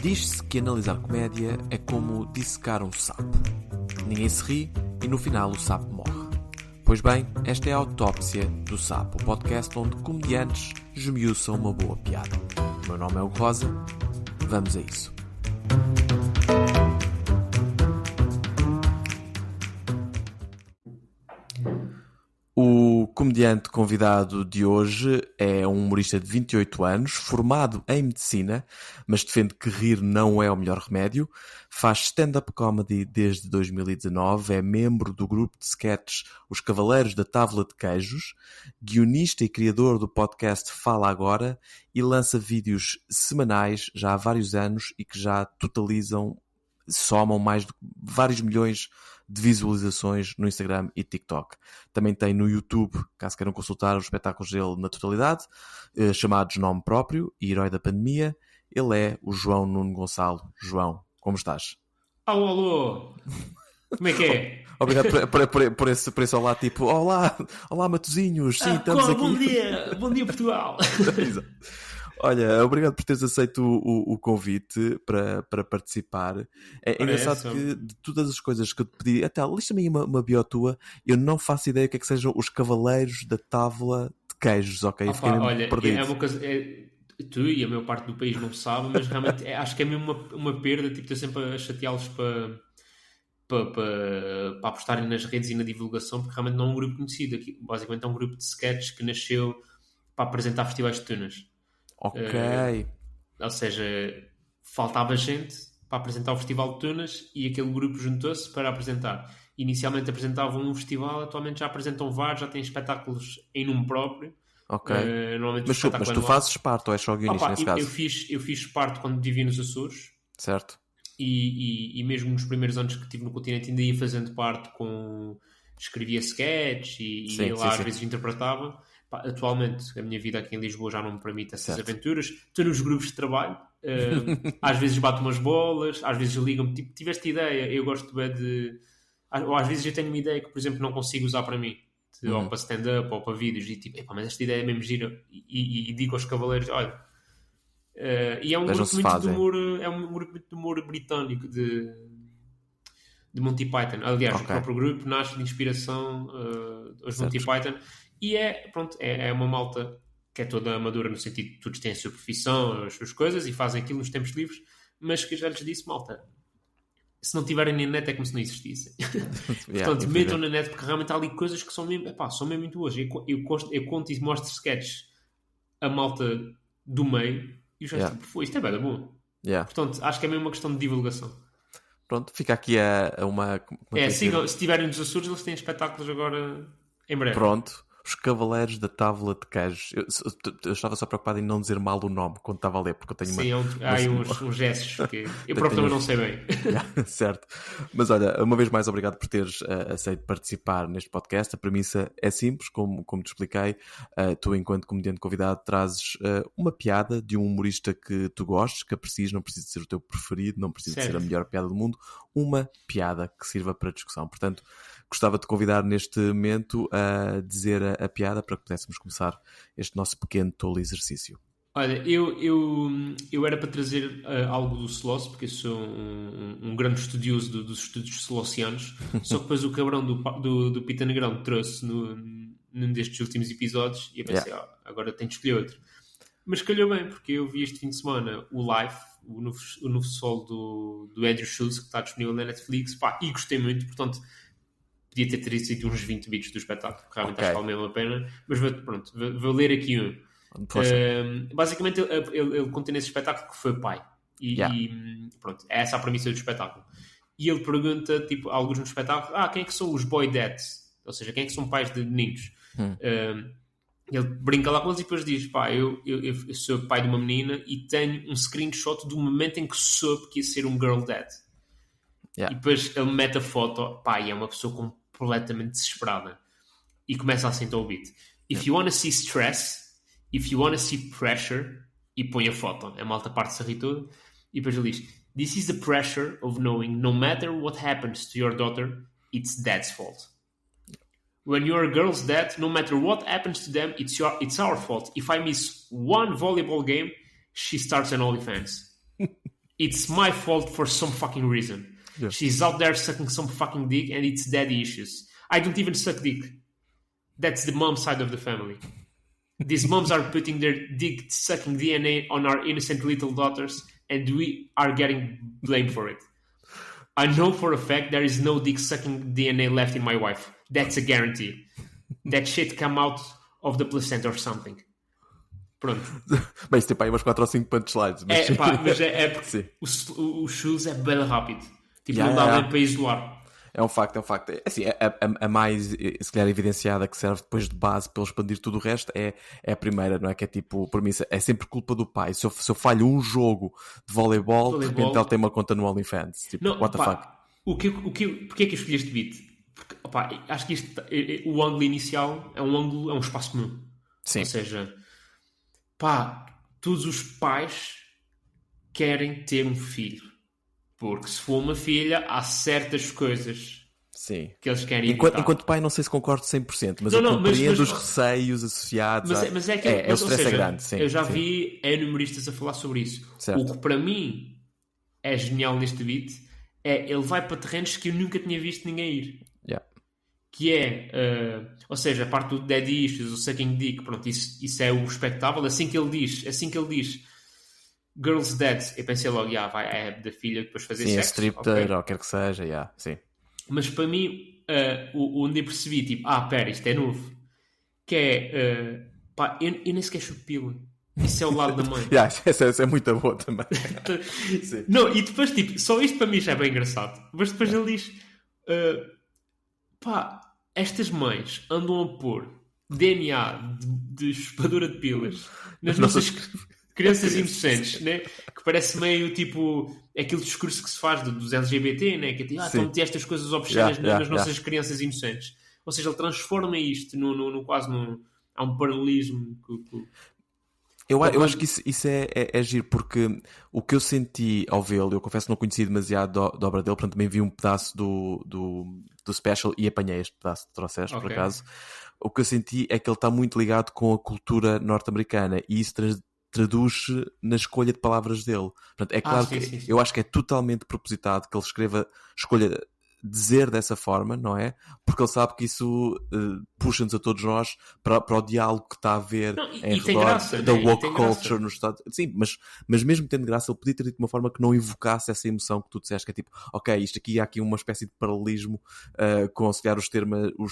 Diz-se que analisar comédia é como dissecar um sapo. Ninguém se ri e no final o sapo morre. Pois bem, esta é a Autópsia do Sapo, o podcast onde comediantes esmiuçam uma boa piada. O meu nome é Hugo Rosa, vamos a isso. O comediante convidado de hoje é um humorista de 28 anos, formado em medicina, mas defende que rir não é o melhor remédio. Faz stand-up comedy desde 2019, é membro do grupo de sketches Os Cavaleiros da Távola de Queijos, guionista e criador do podcast Fala Agora e lança vídeos semanais já há vários anos e que já somam mais de vários milhões de visualizações no Instagram e TikTok. Também tem no YouTube, caso queiram consultar os espetáculos dele na totalidade, chamados Nome Próprio e Herói da Pandemia. Ele é o João Nuno Gonçalo. João, como estás? Alô! Como é que é? Obrigado por esse olá, tipo, olá Matosinhos, sim, estamos aqui. Bom dia Portugal! Exato. Olha, obrigado por teres aceito o convite para participar. É engraçado que de todas as coisas que eu te pedi, até lista-me aí uma bio tua, eu não faço ideia o que é que sejam os Cavaleiros da Távola de Queijos, ok? Fiquei mesmo perdido. É uma coisa... tu e a maior parte do país não sabe, mas realmente acho que é mesmo uma perda, tipo, estou sempre a chateá-los para apostarem nas redes e na divulgação, porque realmente não é um grupo conhecido. Aqui, basicamente é um grupo de sketches que nasceu para apresentar festivais de tunas. Ok. Ou seja, faltava gente para apresentar o Festival de Tunas e aquele grupo juntou-se para apresentar. Inicialmente apresentavam um festival, atualmente já apresentam vários, já têm espetáculos em nome próprio. Ok. Mas tu é fazes parte ou és só guionista nesse caso? Eu fiz parte quando vivi nos Açores. Certo. E mesmo nos primeiros anos que estive no continente ainda ia fazendo parte escrevia sketch e lá às vezes interpretava. Atualmente a minha vida aqui em Lisboa já não me permite essas aventuras. Estou nos grupos de trabalho, às vezes bato umas bolas, às vezes ligam-me, tipo, tiveste ideia, eu gosto de... Ou às vezes eu tenho uma ideia que, por exemplo, não consigo usar para mim, ou para stand-up, ou para vídeos, e tipo, mas esta ideia é mesmo gira, e digo aos cavaleiros, olha... e é um grupo muito de humor, de humor britânico, de Monty Python. Aliás, o próprio grupo nasce de inspiração aos Monty Python. E é uma malta que é toda amadora no sentido de todos têm a sua profissão, as suas coisas e fazem aquilo nos tempos livres, mas que já lhes disse, malta, se não tiverem na net é como se não existissem. Portanto, metam na net porque realmente há ali coisas que são mesmo muito boas. Eu conto e mostro sketches a malta do meio e os gajos tipo, isto é bem bom. Portanto, acho que é mesmo uma questão de divulgação. Pronto, fica aqui uma sigam, se estiverem nos Açores, eles têm espetáculos agora em breve. Pronto. Os Cavaleiros da Távola de Queijos. Eu estava só preocupado em não dizer mal o nome quando estava a ler, porque eu tenho há aí uns gestos que eu próprio também não sei bem. Certo. Mas olha, uma vez mais obrigado por teres aceito participar neste podcast. A premissa é simples, como te expliquei. Tu, enquanto comediante convidado, trazes uma piada de um humorista que tu gostes, que aprecies, não precisa de ser o teu preferido, não precisa de ser a melhor piada do mundo. Uma piada que sirva para discussão. Portanto, gostava de convidar neste momento a dizer a piada para que pudéssemos começar este nosso pequeno tolo exercício. Olha, eu era para trazer algo do Sloss, porque eu sou um grande estudioso dos estudos slossianos, só que depois o cabrão do Pita Negrão trouxe num destes últimos episódios e eu pensei, agora tenho de escolher outro. Mas calhou bem, porque eu vi este fim de semana o Life, o novo solo do Andrew Schultz, que está disponível na Netflix, e gostei muito, portanto... Podia ter trazido uns 20 bits do espetáculo, realmente acho que vale mesmo a pena. Mas vou ler aqui um. Basicamente, ele conta nesse espetáculo que foi pai. E pronto, é essa a premissa do espetáculo. E ele pergunta, tipo, a alguns no espetáculo, quem é que são os boy dads? Ou seja, quem é que são pais de meninos? Ele brinca lá com eles e depois diz, eu sou pai de uma menina e tenho um screenshot do momento em que soube que ia ser um girl dad. E depois ele mete a foto, e é uma pessoa completamente desesperada. E começa assim então o beat. If you wanna see stress, if you wanna see pressure, e põe a foto. A malta parte-se a rir tudo. E depois ele diz, this is the pressure of knowing no matter what happens to your daughter, it's dad's fault. When you're a girl's dad, no matter what happens to them, it's our fault. If I miss one volleyball game, she starts an OnlyFans. It's my fault for some fucking reason. Yeah. She's out there sucking some fucking dick and it's daddy issues. I don't even suck dick. That's the mom side of the family. These moms are putting their dick-sucking DNA on our innocent little daughters, and we are getting blamed for it. I know for a fact there is no dick-sucking DNA left in my wife. That's a guarantee. That shit come out of the placenta or something. Pronto. Bem, isso tem para aí umas 4 ou 5 punchlines. Mas Mas é porque o shoes é bem rápido. Tipo, não dá bem para isolar. É um facto. Assim, a mais, se calhar, evidenciada que serve depois de base para ele expandir tudo o resto é a primeira, não é? Que é tipo, por mim, é sempre culpa do pai. Se eu falho um jogo de voleibol, de repente ele tem uma conta no OnlyFans. Tipo, não, what the fuck? Porquê é que eu escolhi este beat? Porque, acho que o ângulo inicial é um espaço comum. Sim. Ou seja, todos os pais querem ter um filho. Porque se for uma filha, há certas coisas Sim. que eles querem evitar. Enquanto pai, não sei se concordo 100%, mas eu compreendo os receios associados. Mas é que o stress é grande. Sim, eu já vi humoristas a falar sobre isso. Certo. O que para mim é genial neste beat é ele vai para terrenos que eu nunca tinha visto ninguém ir. Yeah. Que é, ou seja, a parte do daddy issues, o sucking dick, pronto, isso é o espectável. Assim que ele diz Girl's Dead, eu pensei logo, é da filha depois fazer sexo. Sim, é striptease, okay. Ou quer que seja, sim. Mas para mim, onde eu percebi, tipo, pera, isto é novo. Que é, eu nem sequer chupo pila. Isso é o lado da mãe. Essa é muito boa também. Não, e depois, tipo, só isto para mim já é bem engraçado. Mas depois ele diz, estas mães andam a pôr DNA de chupadora de pilas nas nossas crianças inocentes, né? Que parece meio tipo aquele discurso que se faz dos LGBT, né? Que é tipo, estão a meter estas coisas obscenas nas nossas crianças inocentes. Ou seja, ele transforma isto quase há um paralelismo. Eu acho que isso é giro, porque o que eu senti ao vê-lo, eu confesso que não conheci demasiado da obra dele, portanto também vi um pedaço do special e apanhei este pedaço que trouxeste, por acaso. O que eu senti é que ele está muito ligado com a cultura norte-americana e isso traduz-se na escolha de palavras dele. Portanto, é claro sim. Eu acho que é totalmente propositado que ele escolha dizer dessa forma, não é? Porque ele sabe que isso puxa-nos a todos nós para o diálogo que está a haver em redor da woke culture nos Estados Unidos. Sim, mas mesmo tendo graça, ele podia ter dito de uma forma que não invocasse essa emoção que tu disseste, que é tipo, ok, há aqui uma espécie de paralelismo com auxiliar os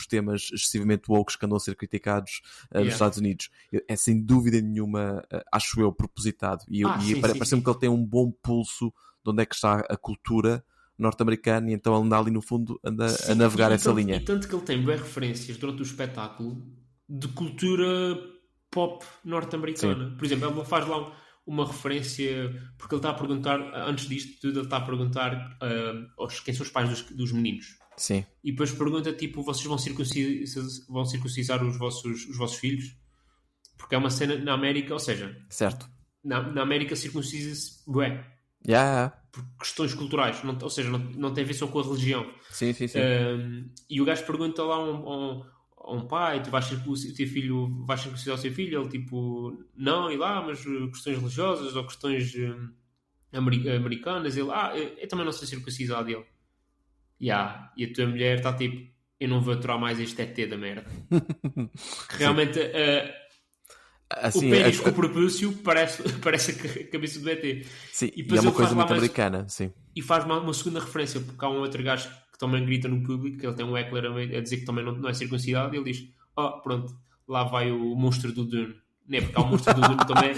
temas excessivamente woke que andam a ser criticados nos Estados Unidos. É sem dúvida nenhuma, acho eu, propositado. Parece-me que ele tem um bom pulso de onde é que está a cultura norte-americano, e então ele anda ali no fundo a navegar essa linha. E tanto que ele tem bem referências durante o espetáculo de cultura pop norte-americana. Por exemplo, ele faz lá uma referência, porque ele está a perguntar, antes disto tudo, ele está a perguntar quem são os pais dos meninos. Sim. E depois pergunta, tipo, vocês vão circuncisar os vossos filhos? Porque é uma cena na América, ou seja... Certo. Na América circuncisa-se, bué. Por questões culturais, ou seja, não tem a ver só com a religião. Sim. E o gajo pergunta lá a um pai, tu vais circuncidar o seu filho? Ele tipo, não, e lá, mas questões religiosas ou questões americanas. Ele, eu também não sou circuncisado. Ele, e a tua mulher está tipo, eu não vou aturar mais este ET da merda. Que realmente... Assim, o pênis com o propúcio parece a cabeça do ET. Sim, e é uma coisa muito americana. Sim. E faz uma segunda referência, porque há um outro gajo que também grita no público, que ele tem um heckler a dizer que também não é circuncidado, e ele diz, pronto, lá vai o monstro do Dune. Não é porque há o monstro do Dune também.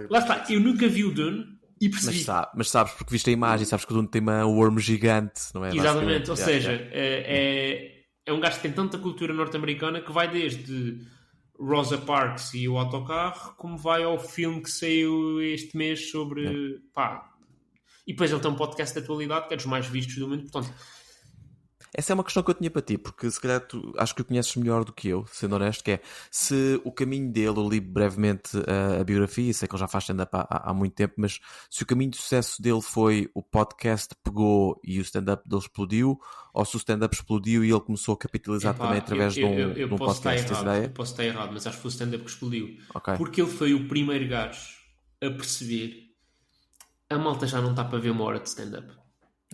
Lá está, eu nunca vi o Dune e percebi. Mas sabes, porque viste a imagem, sabes que o Dune tem uma worm gigante, não é? Exatamente, ou seja, é um gajo que tem tanta cultura norte-americana que vai desde... Rosa Parks e o autocarro, como vai ao filme que saiu este mês sobre... E depois ele tem um podcast de atualidade que é dos mais vistos do mundo, portanto... Essa é uma questão que eu tinha para ti, porque se calhar tu acho que o conheces melhor do que eu, sendo honesto, que é se o caminho dele, eu li brevemente a biografia, sei que ele já faz stand-up há muito tempo, mas se o caminho de sucesso dele foi o podcast pegou e o stand-up dele explodiu, ou se o stand-up explodiu e ele começou a capitalizar também através de um podcast. Eu posso estar errado, mas acho que foi o stand-up que explodiu. Porque ele foi o primeiro gajo a perceber a malta já não está para ver uma hora de stand-up.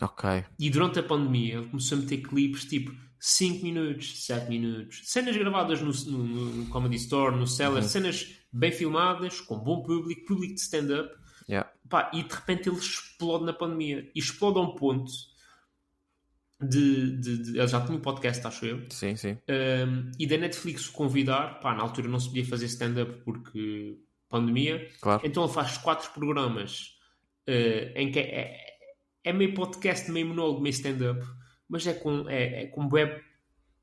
Ok. E durante a pandemia ele começou a meter clipes tipo 5 minutos, 7 minutos, cenas gravadas no Comedy Store, no Cellar, cenas bem filmadas, com bom público, público de stand-up. Yeah. Pá, e de repente ele explode na pandemia. E explode a um ponto ele já tinha um podcast, acho eu. Sim, sim. E da Netflix o convidar, pá, na altura não se podia fazer stand-up porque pandemia. Claro. Então ele faz 4 programas em que é meio podcast, meio monólogo, meio stand-up, mas é com web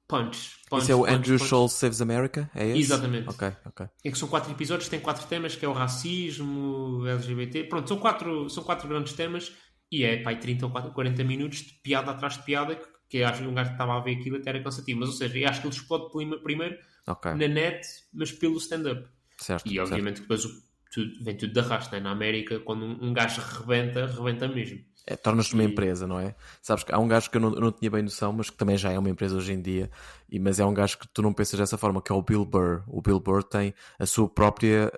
punch. Isso é o Andrew Schulz Saves America? É esse? Exatamente. Ok. É que são 4 episódios, tem 4 temas, que é o racismo, LGBT. Pronto, são quatro grandes temas e é pá, 30 ou 40 minutos de piada atrás de piada, que acho que um gajo que estava a ver aquilo até era cansativo. Mas, ou seja, eu acho que ele explode primeiro na net, mas pelo stand-up. Certo. E obviamente depois vem tudo de arrasto, né? Na América, quando um gajo rebenta mesmo. Tornas-te uma empresa, não é? Sabes que há um gajo que eu não tinha bem noção, mas que também já é uma empresa hoje em dia, mas é um gajo que tu não pensas dessa forma, que é o Bill Burr. O Bill Burr tem a sua própria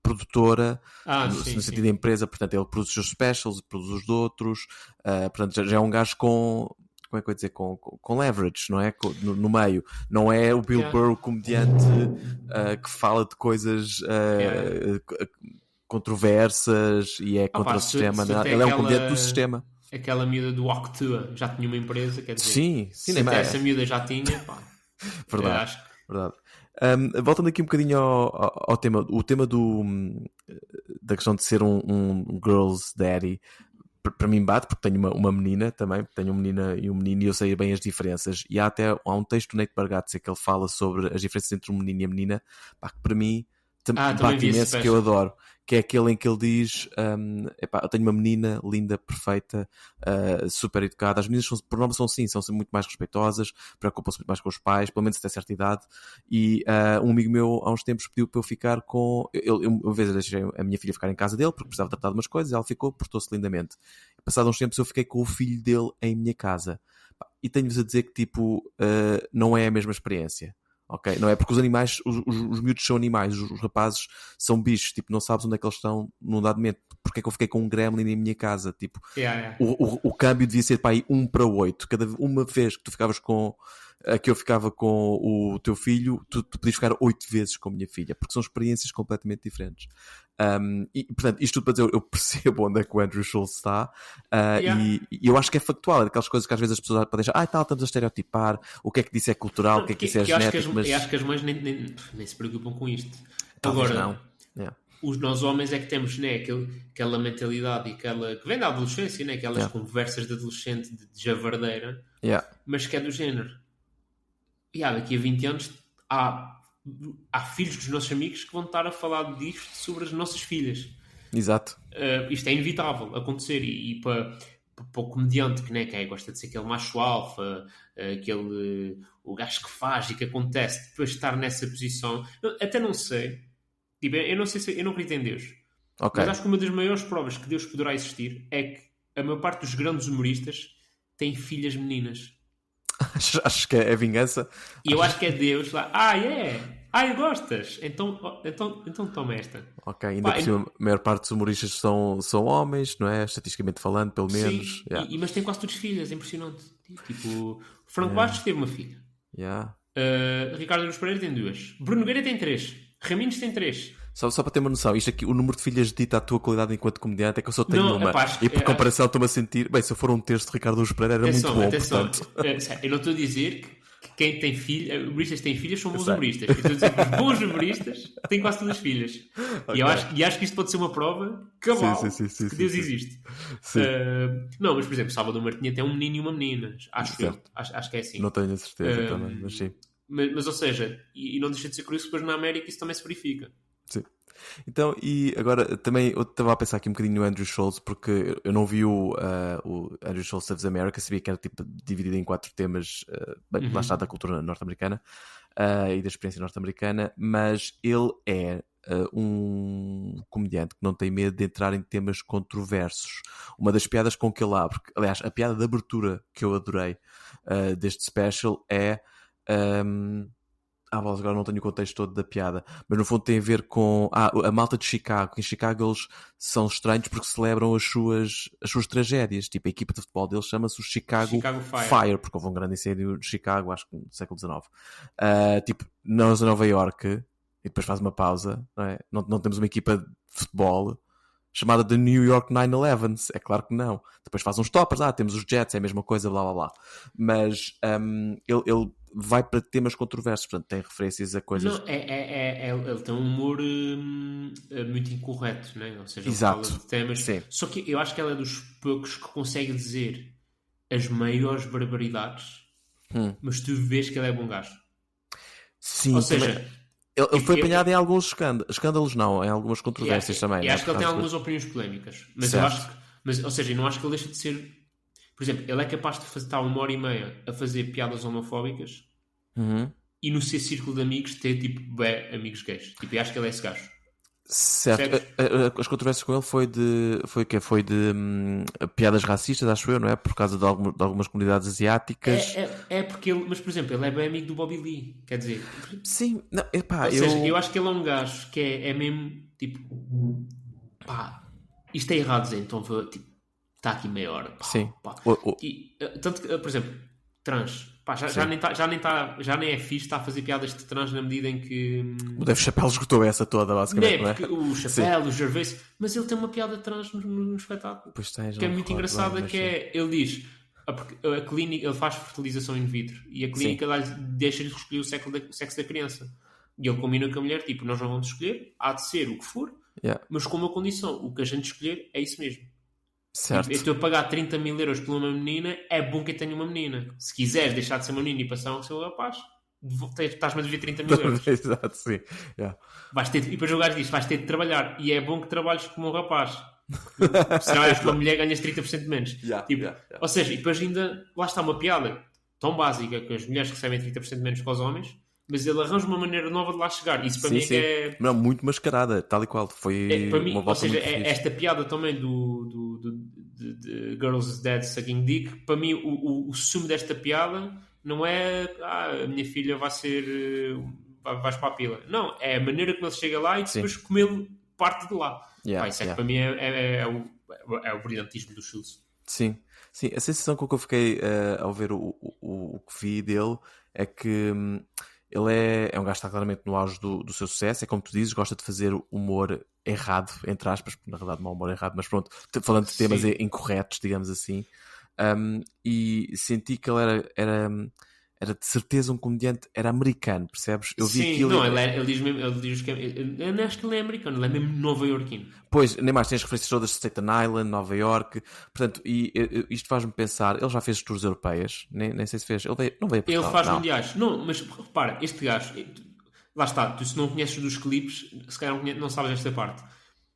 produtora, no sentido de empresa, portanto ele produz os seus specials, produz os de outros, portanto já é um gajo com... Como é que eu ia dizer? Com leverage, não é? No meio. Não é o Bill Burr, o comediante que fala de coisas controversas e é contra o sistema. Ele é um comediante do sistema. Aquela miúda do Octua já tinha uma empresa, quer dizer... Sim, se até essa miúda já tinha, pá. Verdade. Voltando aqui um bocadinho ao tema. O tema da questão de ser um girl's daddy, para mim bate, porque tenho uma menina também, tenho uma menina e um menino e eu sei bem as diferenças. E há um texto do Nate Bargatze que ele fala sobre as diferenças entre um menino e a menina, pá, que para mim bate imenso, que eu adoro, que é aquele em que ele diz eu tenho uma menina linda, perfeita, super educada. As meninas por norma são muito mais respeitosas, preocupam-se muito mais com os pais, pelo menos até certa idade. E um amigo meu há uns tempos pediu para eu ficar com uma vez eu deixei a minha filha ficar em casa dele porque precisava tratar de umas coisas, ela ficou, portou-se lindamente. Passados uns tempos eu fiquei com o filho dele em minha casa, e tenho-vos a dizer que tipo não é a mesma experiência. Ok, não é porque os animais, os miúdos são animais, os rapazes são bichos, tipo, não sabes onde é que eles estão num dado momento. Porque é que eu fiquei com um gremlin em minha casa? Tipo, o câmbio devia ser para aí 1:8. Cada uma vez que tu ficavas que eu ficava com o teu filho, tu podias ficar 8 vezes com a minha filha, porque são experiências completamente diferentes. E portanto, isto tudo para dizer, eu percebo onde é que o Andrew Schulz está, e eu acho que é factual, é daquelas coisas que às vezes as pessoas podem achar, estamos a estereotipar, o que é que disso é cultural, o que é que isso é genético, mas... Eu acho que as mães nem se preocupam com isto. Talvez agora não. Nós homens é que temos, né, aquela mentalidade e aquela que vem da adolescência, né, aquelas conversas de adolescente de javardeira, mas que é do género. Daqui a 20 anos há filhos dos nossos amigos que vão estar a falar disto sobre as nossas filhas. Exato. Isto é inevitável acontecer e para o comediante que gosta de ser aquele macho alfa, o gajo que faz e que acontece, depois de estar nessa posição, até não sei. Tipo, eu não sei eu não acredito em Deus. Okay. Mas acho que uma das maiores provas que Deus poderá existir é que a maior parte dos grandes humoristas tem filhas meninas. Acho que é vingança. E eu acho que é Deus lá. Gostas? Então toma esta. Ok, ainda por cima, a maior parte dos humoristas são homens, não é? Estatisticamente falando, pelo menos. Sim, mas tem quase todas filhas, é impressionante. Tipo, Franco Bastos teve uma filha. Ricardo Aruz Pereira tem 2. Bruno Nogueira tem 3. Raminhos tem 3. Só para ter uma noção, isto aqui, o número de filhas dita a tua qualidade enquanto comediante é que eu só tenho uma. E por comparação estou-me a sentir... Bem, se eu for um terço de Ricardo Aruz Pereira era muito bom, portanto... Eu não estou a dizer que quem tem filhas... Humoristas que têm filhas são bons humoristas. Eu estou a dizer que os bons humoristas têm quase todas as filhas. Okay. E acho que isto pode ser uma prova cabal que Deus existe. Não, mas por exemplo, Salvador Martinha tem um menino e uma menina. Acho que é assim. Não tenho a certeza também, mas sim. Mas ou seja, e não deixa de ser curioso, depois na América isso também se verifica. Sim. Então, e agora também eu estava a pensar aqui um bocadinho no Andrew Schulz, porque eu não vi o Andrew Schulz Saves America, sabia que era tipo dividido em 4 temas, lá está, da cultura norte-americana e da experiência norte-americana, mas ele é um comediante que não tem medo de entrar em temas controversos. Uma das piadas com que ele abre, aliás, a piada de abertura que eu adorei deste special é bolas, agora não tenho o contexto todo da piada, mas no fundo tem a ver com a malta de Chicago. Em Chicago eles são estranhos porque celebram as suas tragédias. Tipo, a equipa de futebol deles chama-se o Chicago Fire, porque houve um grande incêndio de Chicago, acho que no século XIX. Tipo, nós a Nova York, e depois faz uma pausa, não é? Não temos uma equipa de futebol chamada The New York 9/11, é claro que não. Depois faz uns toppers, temos os Jets, é a mesma coisa, blá blá blá. Mas ele vai para temas controversos, portanto tem referências a coisas... Não, ele tem um humor muito incorreto, né? Ou seja, ele Exato. fala de temas... Sim. Só que eu acho que ele é dos poucos que consegue dizer as maiores barbaridades, mas tu vês que ele é bom gajo. Sim, ou seja... Ele foi apanhado em alguns escândalos, não, em algumas controvérsias também. E acho que ele tem algumas opiniões polémicas. Mas eu acho que... ou seja, eu não acho que ele deixa de ser... Por exemplo, ele é capaz de estar 1h30 a fazer piadas homofóbicas e no seu círculo de amigos ter, tipo, amigos gays. Tipo, eu acho que ele é esse gajo. Certo. As controvérsias com ele foi de piadas racistas, acho eu, não é? Por causa de algumas comunidades asiáticas. Porque ele... Mas, por exemplo, ele é bem amigo do Bobby Lee. Quer dizer... Sim. Não, ou seja, eu acho que ele é um gajo que é mesmo, tipo... Pá, isto é errado, Zé. Então, tipo, está aqui meia hora. Pá, sim. Pá. E, tanto que, por exemplo, trans... Pá, já nem é fixe estar a fazer piadas de trans na medida em que... O Dave Chappelle esgotou essa toda, basicamente, não é? Porque o Chappelle, o Gervais... Mas ele tem uma piada trans no espetáculo. Pois tens, que é muito engraçada, que é... Ele diz... A clínica, ele faz fertilização in vitro e a clínica deixa-lhe escolher o sexo da criança. E ele combina com a mulher, tipo, nós não vamos escolher, há de ser o que for, mas com uma condição, o que a gente escolher é isso mesmo. Certo. Tipo, eu estou a pagar 30 mil euros por uma menina, é bom que eu tenha uma menina. Se quiseres deixar de ser uma menina e passar a ser um rapaz, estás-me a dever 30 mil euros. Exato, sim. E depois o gajo diz, vais ter de trabalhar, e é bom que trabalhes como um rapaz. Se trabalhas com uma mulher ganhas 30% menos. Ou seja, e depois ainda lá está uma piada tão básica que as mulheres recebem 30% menos que os homens, mas ele arranja uma maneira nova de lá chegar. Isso para mim é... Não, muito mascarada, tal e qual. Foi para mim, uma volta, ou seja, muito fixe. esta piada também de Girls Dead Sucking Dick, para mim o sumo desta piada não é a minha filha vai ser vais para a pila. Não, é a maneira como ele chega lá e depois comê-lo parte de lá. Isso é que para mim é o brilhantismo do Schultz. Sim, a sensação com que eu fiquei ao ver o que vi dele é que ele é um gajo que está claramente no auge do seu sucesso. É como tu dizes, gosta de fazer humor errado, entre aspas, porque na verdade não é humor errado, mas pronto, falando de temas incorretos, digamos assim. E senti que ele era de certeza um comediante, era americano, percebes? Eu vi aquilo. Não, ele diz mesmo, eu não acho que ele é americano, ele é mesmo nova-iorquino. Pois, nem mais tem as referências todas de Staten Island, Nova York, portanto, e isto faz-me pensar, ele já fez tours europeias, nem sei se fez, não veio a Portugal. Ele faz mundiais, não, mas repara, este gajo, lá está, tu se não conheces dos clipes, se calhar não sabes esta parte,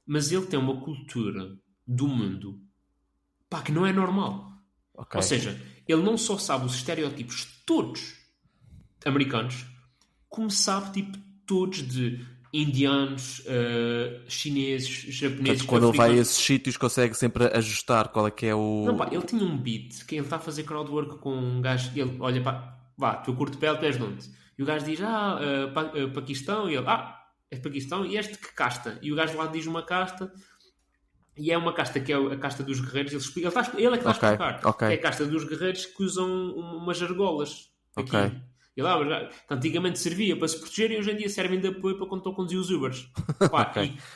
mas ele tem uma cultura do mundo, pá, que não é normal. Okay. Ou seja, ele não só sabe os estereótipos todos americanos, como sabe tipo todos de indianos, chineses, japoneses. Portanto, quando ele vai a esses sítios consegue sempre ajustar qual é que é o... Não, pá, ele tinha um beat que ele está a fazer crowdwork com um gajo e ele olha para... Vá, tu curto pele, tu és de onde? E o gajo diz, Paquistão, e ele, é Paquistão, e este que casta? E o gajo lá diz uma casta... E é uma casta que é a casta dos guerreiros. Ele é que está a explicar. Okay. É a casta dos guerreiros que usam umas argolas. Aqui. E lá, antigamente servia para se proteger e hoje em dia servem de apoio para quando estão a conduzir os Ubers. Pá,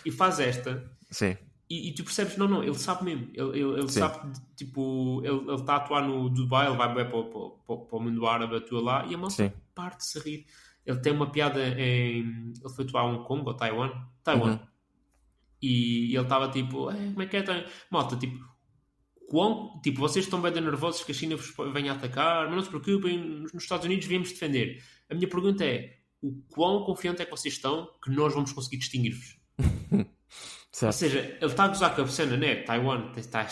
e faz esta. Sim. E tu percebes, não, ele sabe mesmo. Ele sabe, tipo, ele está a atuar no Dubai, ele vai para o mundo árabe, atua lá e a malta parte-se a rir. Ele tem uma piada ele foi atuar a Hong Kong ou Taiwan. E ele estava tipo, como é que é? Malta, tipo, vocês estão bem nervosos que a China vos venha a atacar, mas não se preocupem, nos Estados Unidos viemos defender. A minha pergunta é, o quão confiante é que vocês estão que nós vamos conseguir distinguir-vos? Ou seja, ele está a gozar com a cena, né? Taiwan está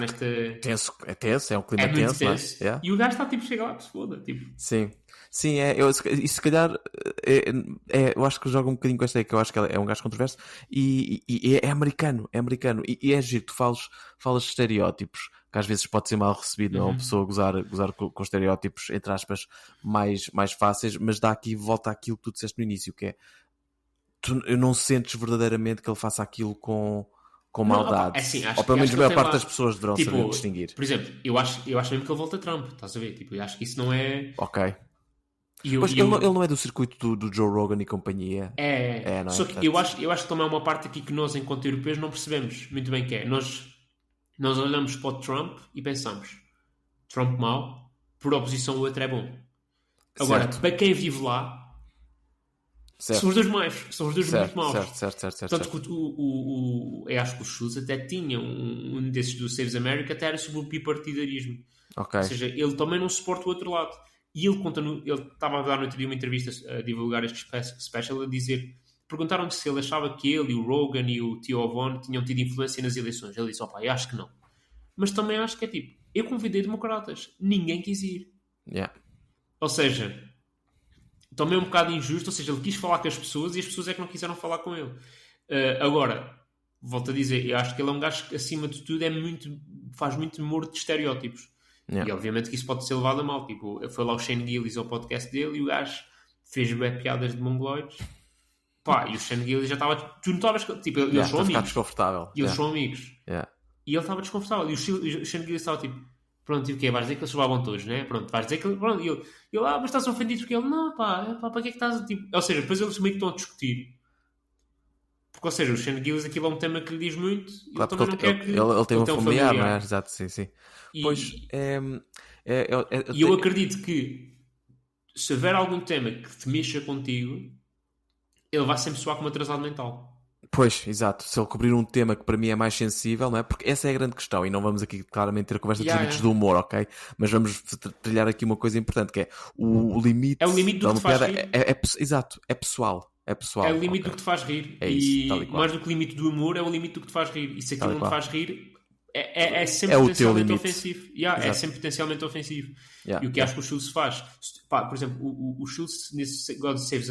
nesta... É tenso, é um clima muito tenso. E o gajo está tipo, chega lá que se foda. Tipo. Sim. Sim, e se calhar eu acho que joga um bocadinho com esta aí, que eu acho que é um gajo controverso e é americano, e é giro, tu falas de estereótipos, que às vezes pode ser mal recebido, não é? Uma pessoa gozar com estereótipos, entre aspas, mais fáceis, mas volta àquilo que tu disseste no início, que é, eu não sentes verdadeiramente que ele faça aquilo com maldade. É assim, ou pelo menos a que ele maior parte das pessoas deverão tipo, saber distinguir. por exemplo, eu acho mesmo que ele volta a Trump, estás a ver? Tipo, eu acho que isso não é... Ok. Pois ele não é do circuito do Joe Rogan e companhia. Não é? Só que eu acho que também é uma parte aqui que nós, enquanto europeus, não percebemos muito bem que é. Nós olhamos para o Trump e pensamos, Trump mau, por oposição o outro é bom. Agora, certo. para quem vive lá, certo. são os dois maus, são os dois muito maus. Certo. Tanto que eu acho que o Schultz até tinha um desses do Saves America, até era sobre o bipartidarismo. Okay. Ou seja, ele também não suporta o outro lado. E ele estava a dar no outro dia uma entrevista a divulgar este special, a dizer, perguntaram-lhe se ele achava que ele e o Rogan e o Theo Von tinham tido influência nas eleições. Ele disse, eu acho que não. Mas também acho que é tipo, eu convidei democratas, ninguém quis ir. Yeah. Ou seja, também é um bocado injusto, ou seja, ele quis falar com as pessoas e as pessoas é que não quiseram falar com ele. Agora, volto a dizer, eu acho que ele é um gajo que, acima de tudo, faz muito humor de estereótipos. Yeah. E obviamente que isso pode ser levado a mal. Tipo, foi lá o Shane Gillis ao podcast dele e o gajo fez bem piadas de mongoloides. Pá, e o Shane Gillis já estava... Tu notavas que... Tipo, eles são amigos. Desconfortável. E eles são amigos. Yeah. E ele estava desconfortável. E o Shane Gillis estava tipo... Pronto, tipo o quê? Vais dizer que eles chubavam todos, né? Pronto, vais dizer que... Pronto, e ele mas estás ofendido porque ele... Não, pá, para que é que estás... Tipo... Ou seja, depois eles meio que estão a discutir. Porque, ou seja, o Shane Gillis aquilo é um tema que lhe diz muito. Claro, porque ele tem um familiar, não é? Exato, sim. Pois, e eu acredito que se houver algum tema que te mexa contigo, ele vai sempre soar como atrasado mental. Pois, exato. Se ele cobrir um tema que para mim é mais sensível, não é? Porque essa é a grande questão e não vamos aqui claramente ter a conversa dos limites do humor, ok? Mas vamos trilhar aqui uma coisa importante que é o limite... É o limite do que te faz rir. Exato, é pessoal. É pessoal. É o limite do que te faz rir. É isso, e mais do que o limite do humor, é o limite do que te faz rir. E se aquilo não te faz rir, é sempre é potencialmente ofensivo. É sempre potencialmente ofensivo. E o que acho que o Schultz faz... por exemplo, o Schultz, nesse God Saves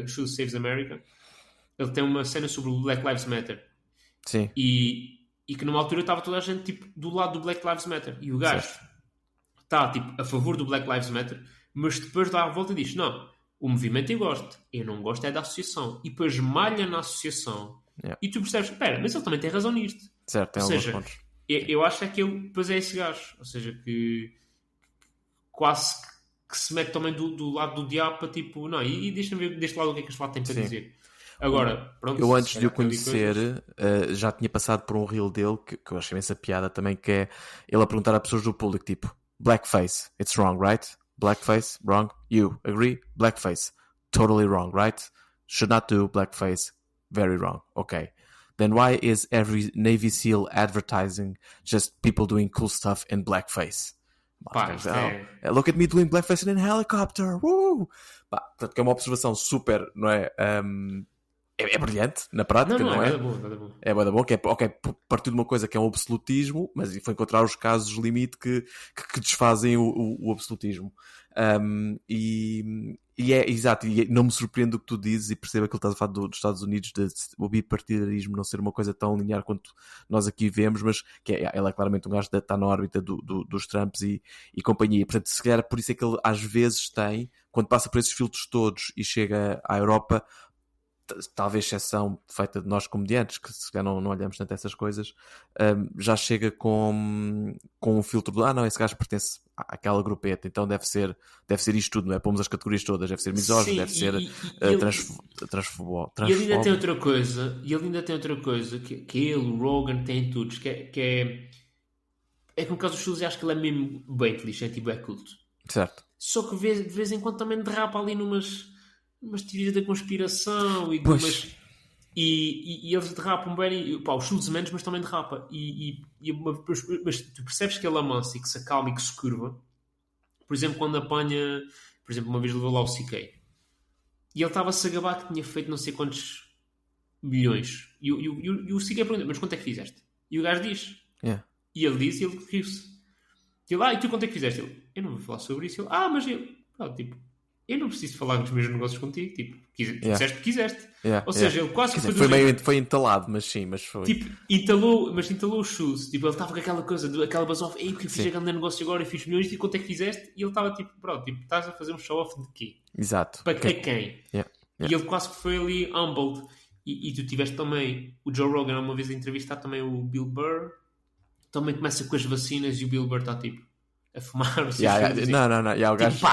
Schultz Saves America, ele tem uma cena sobre o Black Lives Matter. Sim. E que numa altura estava toda a gente tipo, do lado do Black Lives Matter. E o gajo está tipo, a favor do Black Lives Matter, mas depois dá a volta e diz, não... O movimento eu gosto. Eu não gosto é da associação. E depois malha na associação. E tu percebes, espera, mas ele também tem razão nisto. Certo, tem alguns pontos. Eu acho que ele depois é esse gajo. Ou seja, que quase que se mete também do lado do diabo para tipo, não, e deixa-me ver deste lado o que é que este lado tem para dizer. Agora, pronto. Eu antes de o conhecer, já tinha passado por um reel dele, que eu achei essa piada também, que é ele a perguntar a pessoas do público, tipo, blackface, it's wrong, right? Blackface, wrong. You agree? Blackface, totally wrong, right? Should not do blackface, very wrong. Okay. Then why is every Navy SEAL advertising just people doing cool stuff in blackface? Look at me doing blackface in a helicopter. Woo! Portanto, que é uma observação super, não é? É brilhante, na prática, não é? É bom, que é, ok, partiu de uma coisa que é um absolutismo, mas foi encontrar os casos limite que desfazem o absolutismo. E é, exato, e não me surpreende o que tu dizes e percebo aquilo que estás a falar dos Estados Unidos, o bipartidarismo não ser uma coisa tão linear quanto nós aqui vemos, mas que ele é claramente um gajo que está na órbita dos Trumps e companhia. Portanto, se calhar por isso é que ele às vezes tem, quando passa por esses filtros todos e chega à Europa, talvez exceção feita de nós comediantes, que se calhar não olhamos tanto a essas coisas, já chega com um filtro de não, esse gajo pertence àquela grupeta, então deve ser isto tudo, não é? Pomos as categorias todas, deve ser misógino, deve ser transfóbico. E ele ainda tem outra coisa, que ele, o Rogan, tem todos, que é que no caso do Schultz, acho que ele é mesmo bem inteligente e bem culto. Certo. Só que de vez em quando também derrapa ali numas teorias da conspiração e eles derrapam bem, o Schultz menos, mas também derrapa mas tu percebes que ele amansa e que se acalma e que se curva. Por exemplo, quando apanha, por exemplo, uma vez levou lá o CK e ele estava-se a gabar que tinha feito não sei quantos milhões e o CK pergunta, mas quanto é que fizeste? E o gajo diz, e ele diz e ele riu-se. E ele, e tu quanto é que fizeste? Eu não vou falar sobre isso. Ele, mas ele, tipo, eu não preciso falar dos meus negócios contigo. Tipo, disseste que quiseste. Yeah, Ou seja, ele quase Quer que dizer, foi foi do género. meio foi entalado, mas sim, mas foi. Tipo, instalou os shoes. Tipo, ele estava com aquela coisa, aquela buzz-off. Ei, porque eu fiz a grande negócio agora e fiz milhões. E quanto é que fizeste? E ele estava tipo, pronto, tipo, estás a fazer um show-off de quê? Exato. Para quem? Yeah, E ele quase que foi ali humbled. E tu tiveste também o Joe Rogan uma vez a entrevistar também o Bill Burr. Também começa com as vacinas e o Bill Burr está tipo a fumar. Não. Yeah, o gajo... Tipo,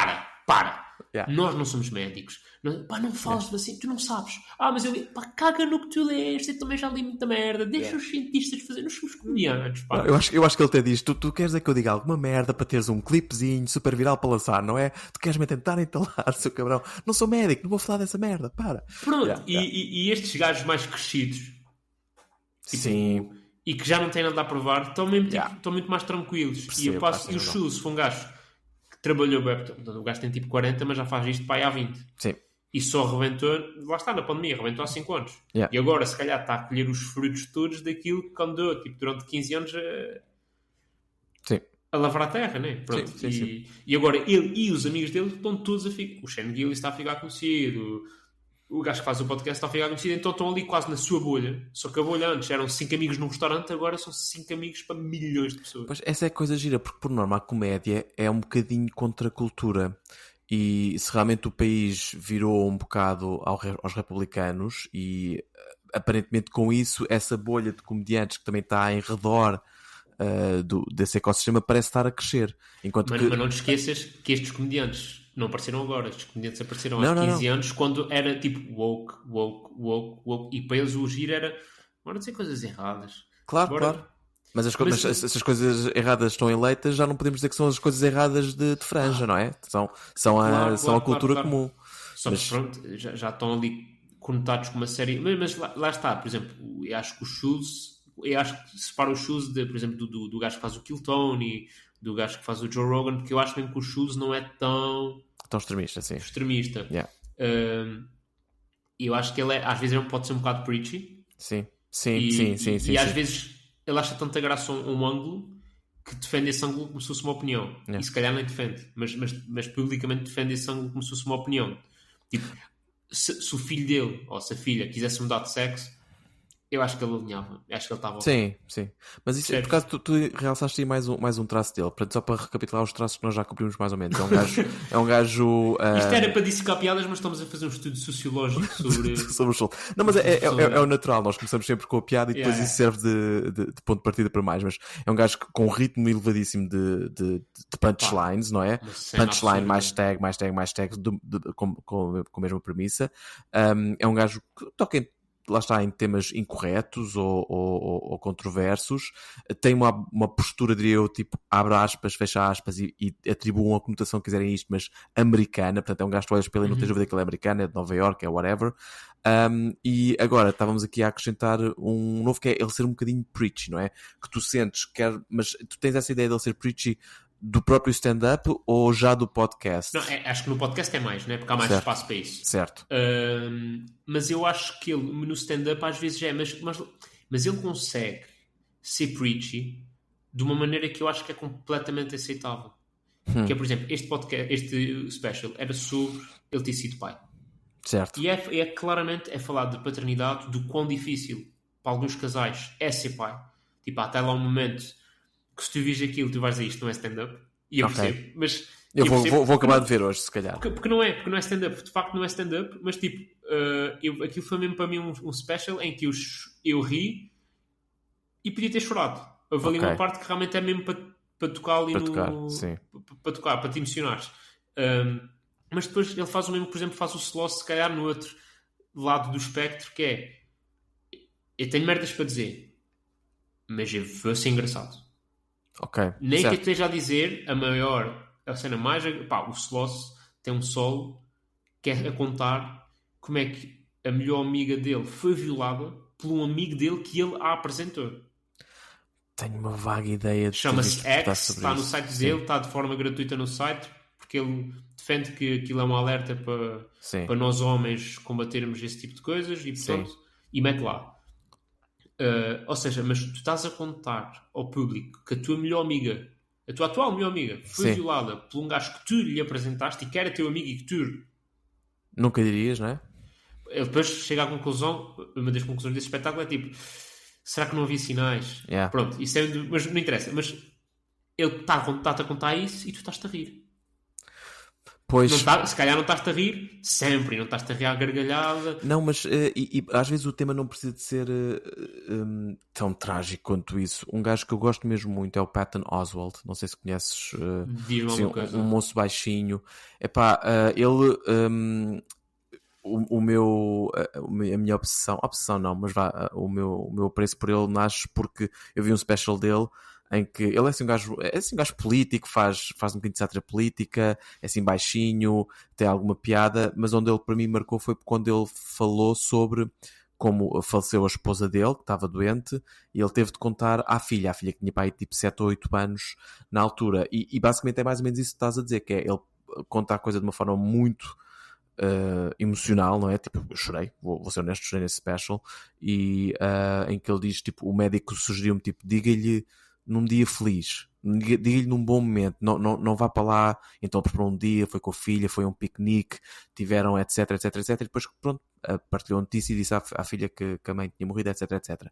para. Yeah. Nós não somos médicos. Não falas de vacina, tu não sabes. Mas eu caga no que tu lês, eu também já li muita merda. Deixa os cientistas fazer, nós somos comediantes, pá. Não, eu acho que ele até diz, tu queres é que eu diga alguma merda para teres um clipezinho super viral para lançar, não é? Tu queres-me tentar entalar, seu cabrão. Não sou médico, não vou falar dessa merda, para. Pronto, e estes gajos mais crescidos, tipo, sim, e que já não têm nada a provar, estão muito mais tranquilos. Percebo, E o Shoes foi um gajo que trabalhou bem, o gajo tem tipo 40, mas já faz isto para aí há 20. Sim. E só rebentou, lá está, na pandemia, rebentou há 5 anos. Yeah. E agora, se calhar, está a colher os frutos todos daquilo que andou, tipo, durante 15 anos a lavrar a terra, né? Pronto. Sim. E agora, ele e os amigos dele estão todos a ficar. O Shane Gillis está a ficar conhecido, o gajo que faz o podcast está a ficar conhecido, então estão ali quase na sua bolha. Só que a bolha antes eram 5 amigos num restaurante, agora são 5 amigos para milhões de pessoas. Pois essa é a coisa gira, porque por norma a comédia é um bocadinho contra a cultura. E se realmente o país virou um bocado aos republicanos e aparentemente com isso essa bolha de comediantes que também está em redor desse ecossistema parece estar a crescer. Mas não te esqueças que estes comediantes não apareceram agora. Estes comediantes apareceram há 15 anos quando era tipo woke. E para eles o giro era não dizer coisas erradas. Claro. Mas essas coisas erradas estão eleitas, já não podemos dizer que são as coisas erradas de franja, não é? São a cultura comum. Só que pronto, já estão ali conotados com uma série... Mas lá está, por exemplo, eu acho que os Shoes... Eu acho que separo os Shoes, por exemplo, do gajo que faz o Kill Tony, do gajo que faz o Joe Rogan, porque eu acho mesmo que o Shoes não é tão extremista, sim. Yeah. Eu acho que ele às vezes pode ser um bocado preachy. Sim. E às vezes ele acha tanta graça um ângulo que defende esse ângulo como se fosse uma opinião. E se calhar nem defende, mas publicamente defende esse ângulo como se fosse uma opinião. Tipo, se o filho dele ou se a filha quisesse mudar de sexo, eu acho que ele alinhava. Acho que ele estava... Sim. Mas isso, por causa tu realçaste aí mais um traço dele. Portanto, só para recapitular os traços que nós já cumprimos mais ou menos. É um gajo... Isto era para dissecar piadas, mas estamos a fazer um estudo sociológico sobre... sobre o show. Não, mas é o natural. Nós começamos sempre com a piada e depois isso serve de ponto de partida para mais. Mas é um gajo com um ritmo elevadíssimo de punchlines, não é? Punchline, mais tag, com a mesma premissa. É um gajo que toca lá está, em temas incorretos ou controversos, tem uma postura, diria eu, tipo, abre aspas, fecha aspas e atribuam a conotação que quiserem isto, mas americana, portanto é um gajo que tu olhas para ele e não tens dúvida que ele é americano, é de Nova York, é whatever. E agora estávamos aqui a acrescentar um novo que é ele ser um bocadinho preachy, não é? Que tu sentes, mas tu tens essa ideia de ele ser preachy do próprio stand-up ou já do podcast? Não, acho que no podcast é mais, né? Porque há mais espaço para isso. Certo. Mas eu acho que ele no stand-up às vezes mas ele consegue ser preachy de uma maneira que eu acho que é completamente aceitável. Que é, por exemplo, este podcast, este special era sobre ele ter sido pai. Certo. E claramente falar de paternidade, do quão difícil para alguns casais é ser pai. Tipo, há até lá um momento que se tu vires aquilo, tu vais dizer isto não é stand-up. E eu percebo. Mas eu vou acabar de ver hoje, se calhar. Porque não é stand-up. De facto não é stand-up. Mas tipo, aquilo foi mesmo para mim um special em que eu ri e podia ter chorado. Houve ali uma parte que realmente é mesmo para tocar ali para tocar, para te emocionares. Mas depois ele faz o mesmo, por exemplo, faz o Sloss se calhar no outro lado do espectro, que é eu tenho merdas para dizer, mas eu vou ser engraçado. Nem que eu esteja a dizer a cena mais... o Sloss tem um solo que é a contar como é que a melhor amiga dele foi violada por um amigo dele que ele a apresentou. Tenho uma vaga ideia de... Chama-se X, está no site dele, está de forma gratuita no site, porque ele defende que aquilo é um alerta para nós homens combatermos esse tipo de coisas e portanto, e mete lá. Ou seja, mas tu estás a contar ao público que a tua melhor amiga A tua atual melhor amiga foi Sim. violada por um gajo que tu lhe apresentaste e que era teu amigo e que tu... Nunca dirias, não é? Ele depois chega à conclusão, uma das conclusões desse espetáculo é tipo, será que não havia sinais? Yeah. Pronto, isso é... Mas não interessa. Mas ele está-te a contar isso e tu estás-te a rir. Pois, Se calhar não estás-te a rir sempre, e não estás-te a rir à gargalhada. não, mas e às vezes o tema não precisa de ser tão trágico quanto isso. Um gajo que eu gosto mesmo muito é o Patton Oswalt. Não sei se conheces, Diz-me sim, alguma coisa. um moço baixinho. Epá, ele, a minha obsessão não, mas vá, o meu apreço por ele nasce porque eu vi um special dele em que ele é assim um gajo político, faz um bocadinho de sátira política, é assim baixinho, tem alguma piada, mas onde ele para mim marcou foi quando ele falou sobre como faleceu a esposa dele, que estava doente, e ele teve de contar à filha que tinha para aí tipo 7 ou 8 anos na altura, e basicamente é mais ou menos isso que estás a dizer, que é ele conta a coisa de uma forma muito emocional, não é? Tipo, eu chorei, vou ser honesto, chorei nesse special, e em que ele diz, tipo, o médico sugeriu-me, tipo, diga-lhe num dia feliz, diga-lhe num bom momento, não vá para lá, então preparou um dia, foi com a filha, foi a um piquenique, tiveram etc, etc, etc, e depois pronto, partilhou a notícia e disse à filha que a mãe tinha morrido, etc, etc.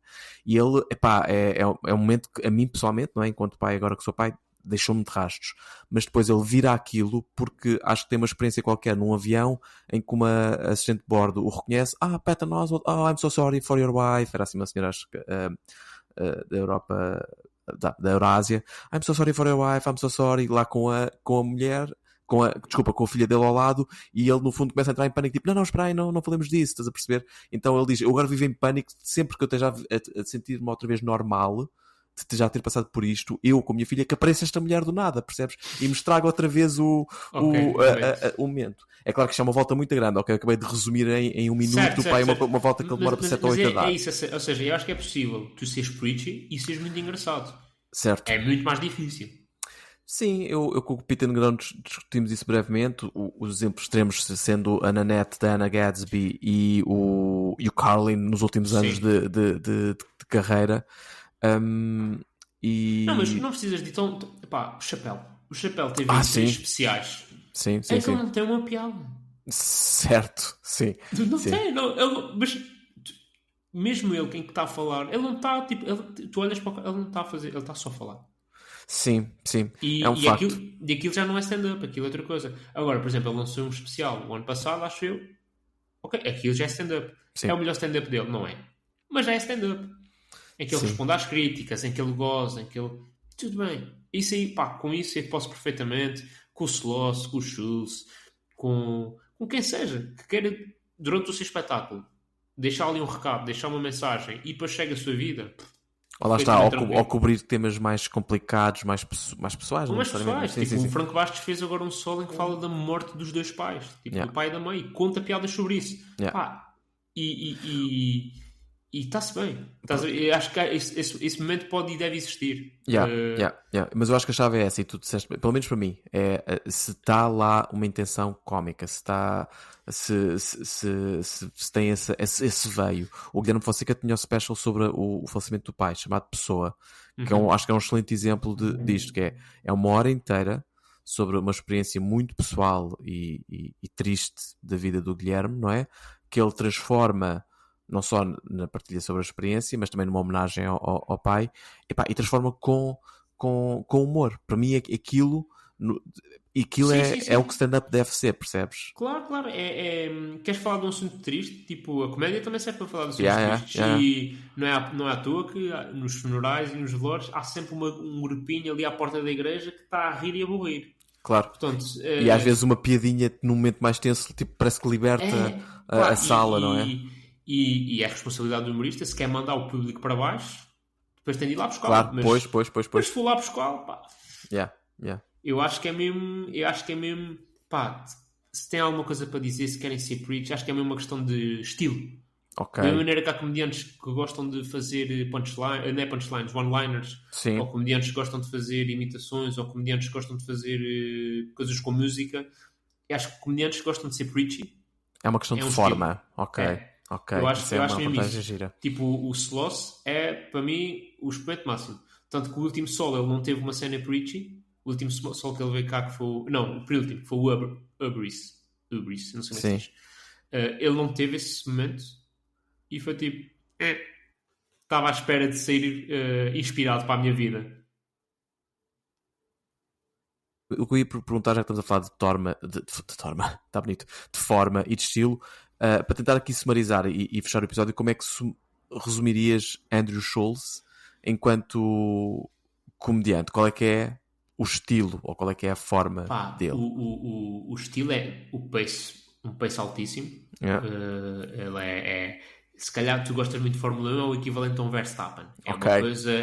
E ele, epá, é um momento que a mim pessoalmente, não é? Enquanto pai, agora que sou pai, deixou-me de rastros, mas depois ele vira aquilo porque acho que tem uma experiência qualquer num avião em que uma assistente de bordo o reconhece, Patton Oswalt, I'm so sorry for your wife, era assim uma senhora, acho que da Europa, da Eurásia, I'm so sorry for your wife, I'm so sorry, lá com a mulher, com a filha dele ao lado, e ele no fundo começa a entrar em pânico, tipo, não, espera aí, não falemos disso, estás a perceber? Então ele diz, eu agora vivo em pânico sempre que eu esteja a sentir-me outra vez normal, de já ter passado por isto, eu com a minha filha, que apareça esta mulher do nada, percebes? E me estraga outra vez o momento. É claro que isto é uma volta muito grande, ok? Eu acabei de resumir em um minuto, Certo, uma volta que ele demora por 7 ou 8 a dar. É isso, ou seja, eu acho que é possível tu seres preachy e seres muito engraçado. Certo. É muito mais difícil. Sim, eu com o Peter Negrão discutimos isso brevemente, os exemplos extremos sendo a Nanette da Anna Gadsby e o Carlin nos últimos anos de carreira. Não, mas não precisas de tão... Pá, o Chapéu teve especiais. Sim. Que ele não tem uma piada. Certo, sim. Não tem, não. Mas mesmo ele, quem está a falar, ele não está, tipo... tu olhas para ele não está a fazer, ele está só a falar. Sim. E, é um facto. Aquilo já não é stand-up, aquilo é outra coisa. Agora, por exemplo, ele lançou um especial o ano passado, acho eu. Ok, aquilo já é stand-up. É o melhor stand-up dele, não é? Mas já é stand-up. Em que ele responde às críticas, em que ele goza, em que ele... Tudo bem. Isso aí, pá, com isso eu posso perfeitamente, com o Sloss, com o Schultz, com quem seja, que queira, durante o seu espetáculo, deixar ali um recado, deixar uma mensagem e depois chega a sua vida. Ou lá está, ao cobrir temas mais complicados, mais pessoais. Mais pessoais. O Franco Bastos fez agora um solo em que fala da morte dos dois pais. Tipo, do pai e da mãe. E conta piadas sobre isso. Pá, e está-se bem. Eu acho que esse momento pode e deve existir. Mas eu acho que a chave é essa, e tu disseste, pelo menos para mim, é se está lá uma intenção cómica, se tem esse veio. O Guilherme Fonseca tinha o special sobre o falecimento do pai, chamado Pessoa, que acho que é um excelente exemplo disto, que é uma hora inteira sobre uma experiência muito pessoal e triste da vida do Guilherme, não é? Que ele transforma não só na partilha sobre a experiência, mas também numa homenagem ao pai, e transforma com humor. Para mim, aquilo é o que stand-up deve ser, percebes? Claro. Queres falar de um assunto triste? Tipo, a comédia também serve para falar de assuntos tristes. E não é à toa que nos funerais e nos velórios há sempre um grupinho ali à porta da igreja que está a rir e a morrer. Claro. Portanto, e às vezes uma piadinha num momento mais tenso, tipo, parece que liberta a sala, não é? E é a responsabilidade do humorista, se quer mandar o público para baixo, depois tem de ir lá buscar. Claro, mas, pois. Mas se for lá buscar, pá. Eu acho que é mesmo, pá, se tem alguma coisa para dizer, se querem ser preach, acho que é mesmo uma questão de estilo. Okay. Da mesma maneira que há comediantes que gostam de fazer punchlines, one-liners, ou comediantes que gostam de fazer imitações, ou comediantes que gostam de fazer coisas com música. Eu acho que comediantes que gostam de ser preachy. É uma questão de forma. Estilo. Ok. Eu acho mesmo isso. Gira. Tipo, o Sloss é, para mim, o expoente máximo. Tanto que o último solo ele não teve uma cena preachy, O último solo que ele veio cá que foi o penúltimo, que foi o Ubris, não sei como é que se diz. Ele não teve esse momento e foi tipo, estava à espera de sair inspirado para a minha vida. O que eu ia perguntar, já que estamos a falar de forma, está bonito, de forma e de estilo, para tentar aqui sumarizar e fechar o episódio, como é que resumirias Andrew Schulz enquanto comediante? Qual é que é o estilo, ou qual é que é a forma dele? O estilo é um pace altíssimo. Ele se calhar tu gostas muito de Fórmula 1, é o equivalente a um Verstappen. Uma coisa,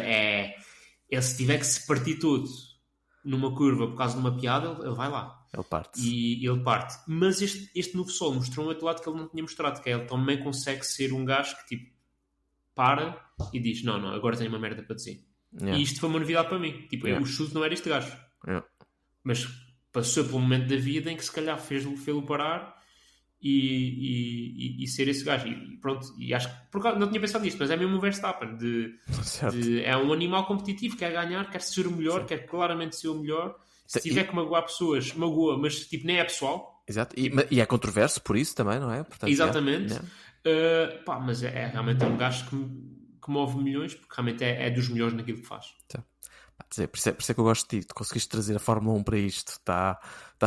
ele se tiver que se partir todo numa curva por causa de uma piada, ele vai lá. Ele parte. E ele parte. Mas este novo solo mostrou um outro lado que ele não tinha mostrado, que é ele também consegue ser um gajo que tipo para e diz, não, agora tenho uma merda para dizer. E isto foi uma novidade para mim. Tipo, o chute não era este gajo. Mas passou pelo momento da vida em que se calhar fez-lo parar e ser esse gajo. E pronto, e acho que não tinha pensado nisto, mas é mesmo um Verstappen. É um animal competitivo, quer ganhar, quer ser o melhor, quer claramente ser o melhor. Se tiver que magoar pessoas, magoa, mas tipo, nem é pessoal. Exato, e é controverso por isso também, não é? Portanto, exatamente. Mas realmente é um gajo que move milhões, porque realmente é dos melhores naquilo que faz. Por isso é que eu gosto de ti. Tu conseguiste trazer a Fórmula 1 para isto. Está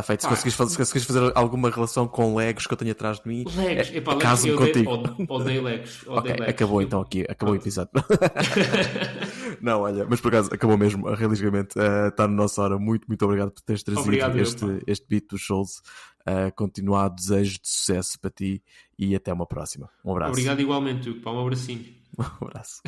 feito. Se conseguiste fazer alguma relação com Legos que eu tenho atrás de mim, caso-me contigo. Odeio Legos. Acabou então aqui. Acabou o episódio. Não, olha, mas por acaso acabou mesmo realisticamente. Está na nossa hora. Muito, muito obrigado por teres trazido este beat do Schulz. Continuado desejo de sucesso para ti e até uma próxima. Um abraço. Obrigado igualmente, Hugo. Um abracinho. Um abraço.